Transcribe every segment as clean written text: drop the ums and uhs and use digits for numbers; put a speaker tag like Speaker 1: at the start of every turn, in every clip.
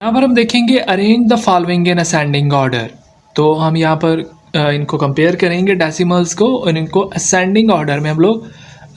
Speaker 1: यहाँ पर हम देखेंगे arrange the following in ascending order. तो हम यहाँ पर इनको कंपेयर करेंगे डेसिमल्स को और इनको असेंडिंग ऑर्डर में हम लोग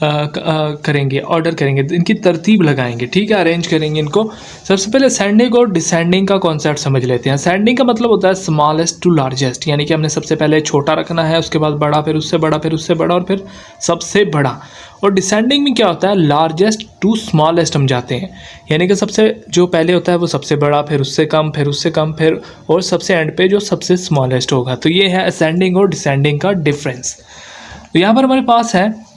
Speaker 1: करेंगे, ऑर्डर करेंगे, इनकी तरतीब लगाएंगे। ठीक है, अरेंज करेंगे इनको। सबसे पहले असेंडिंग और डिसेंडिंग का कॉन्सेप्ट समझ लेते हैं। असेंडिंग का मतलब होता है स्मॉलेस्ट टू लार्जेस्ट, यानी कि हमने सबसे पहले छोटा रखना है, उसके बाद बड़ा, फिर उससे बड़ा, फिर उससे बड़ा और फिर सबसे बड़ा। और डिसेंडिंग में क्या होता है, लार्जेस्ट टू स्मॉलेस्ट हम जाते हैं, यानी कि सबसे जो पहले होता है वो सबसे बड़ा, फिर उससे कम, फिर उससे कम, फिर और सबसे एंड पे जो सबसे स्मॉलेस्ट होगा। तो ये है असेंडिंग और डिसेंडिंग का डिफरेंस। तो यहाँ पर हमारे पास है,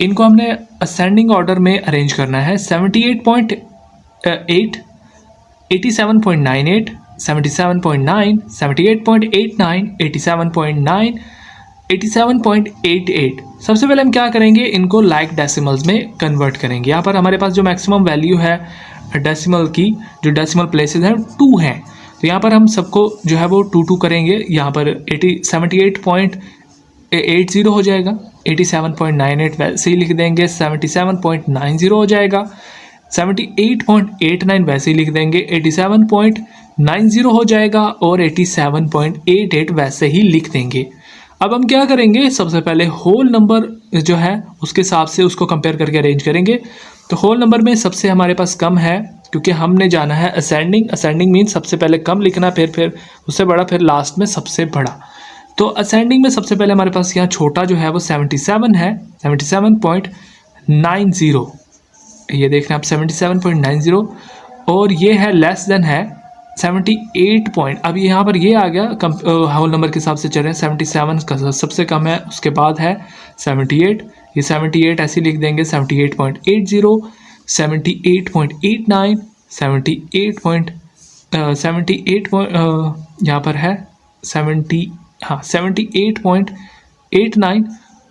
Speaker 1: इनको हमने असेंडिंग ऑर्डर में अरेंज करना है। 78.8, 87.98, 77.9, 78.89, 87.9, 87.88। सबसे पहले हम क्या करेंगे, इनको लाइक डेसिमल्स में कन्वर्ट करेंगे। यहाँ पर हमारे पास जो मैक्सिमम वैल्यू है डेसिमल की, जो डेसिमल प्लेसेस हैं 2 हैं, तो यहाँ पर हम सबको जो है वो 2 करेंगे। यहाँ पर 78.80 हो जाएगा, 87.98 वैसे ही लिख देंगे, 77.90 हो जाएगा, 78.89 वैसे ही लिख देंगे, 87.90 हो जाएगा और 87.88 वैसे ही लिख देंगे। अब हम क्या करेंगे, सबसे पहले होल नंबर जो है उसके हिसाब से उसको कंपेयर करके अरेंज करेंगे। तो होल नंबर में सबसे हमारे पास कम है, क्योंकि हमने जाना है असेंडिंग। असेंडिंग मीन्स सबसे पहले कम लिखना, फिर उससे बड़ा, फिर लास्ट में सबसे बड़ा। तो असेंडिंग में सबसे पहले हमारे पास यहाँ छोटा जो है वो 77 है, 77.90। ये देख रहे हैं आप, 77.90। और ये है लेस देन है 78 पॉइंट। अब यहाँ पर ये आ गया होल नंबर के हिसाब से चल रहे हैं। 77 का सबसे कम है, उसके बाद है 78। ये 78 ऐसे लिख देंगे, 78.80, 78.89, 78 यहाँ पर है 78.89।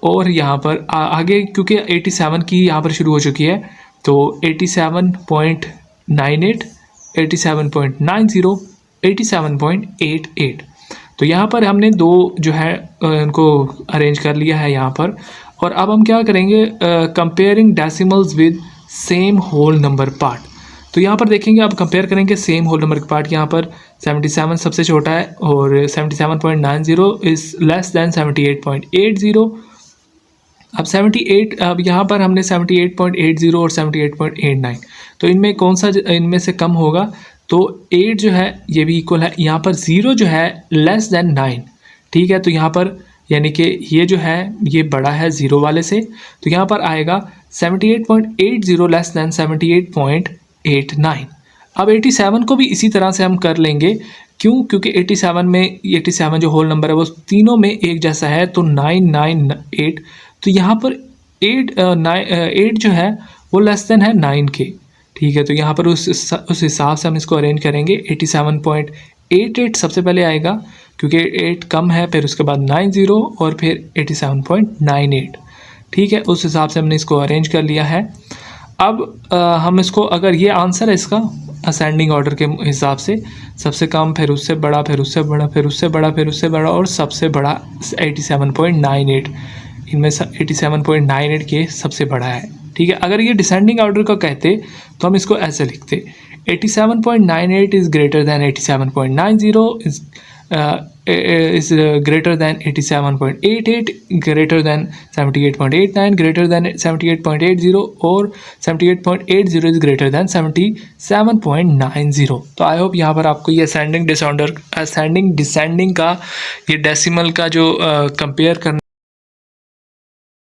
Speaker 1: और यहाँ पर आगे क्योंकि 87 की यहाँ पर शुरू हो चुकी है, तो 87.98, 87.90, 87.88। तो यहाँ पर हमने दो जो है इनको अरेंज कर लिया है यहाँ पर। और अब हम क्या करेंगे, comparing decimals with same whole number part. तो यहाँ पर देखेंगे, अब कंपेयर करेंगे सेम होल नंबर के पार्ट। यहाँ पर 77 सबसे छोटा है और 77.90 इज़ लेस दैन 78.80। अब 78, अब यहाँ पर हमने 78.80 और 78.89, तो इनमें कौन सा इनमें से कम होगा, तो 8 जो है ये भी इक्वल है। यहाँ पर 0 जो है लेस दैन 9। ठीक है, तो यहाँ पर यानी कि ये जो है ये बड़ा है 0 वाले से, तो यहाँ पर आएगा 78.80 लेस दैन 78.89। अब 87 को भी इसी तरह से हम कर लेंगे। क्यों? क्योंकि 87 जो होल नंबर है वो तीनों में एक जैसा है, तो 998। तो यहाँ पर 8 जो है वो लेस देन है 9 के। ठीक है, तो यहाँ पर उस हिसाब से हम इसको अरेंज करेंगे। 87.88 सबसे पहले आएगा, क्योंकि 8 कम है, फिर उसके बाद 90 और फिर 87.98। ठीक है, उस हिसाब से हमने इसको अरेंज कर लिया है। अब हम इसको, अगर ये आंसर है इसका असेंडिंग ऑर्डर के हिसाब से, सबसे कम, फिर उससे बड़ा, फिर उससे बड़ा, फिर उससे बड़ा, फिर उससे बड़ा और सबसे बड़ा 87.98। इनमें से 87.98 के सबसे बड़ा है। ठीक है, अगर ये डिसेंडिंग ऑर्डर का कहते तो हम इसको ऐसे लिखते, 87.98 is greater than 87.90, is greater than 87.88, greater than 78.89, greater than 78.80 और 78.80 is greater than 77.90। तो आई होप यहाँ पर आपको ये असेंडिंग डिसेंडिंग का ये डेसिमल का जो कंपेयर करना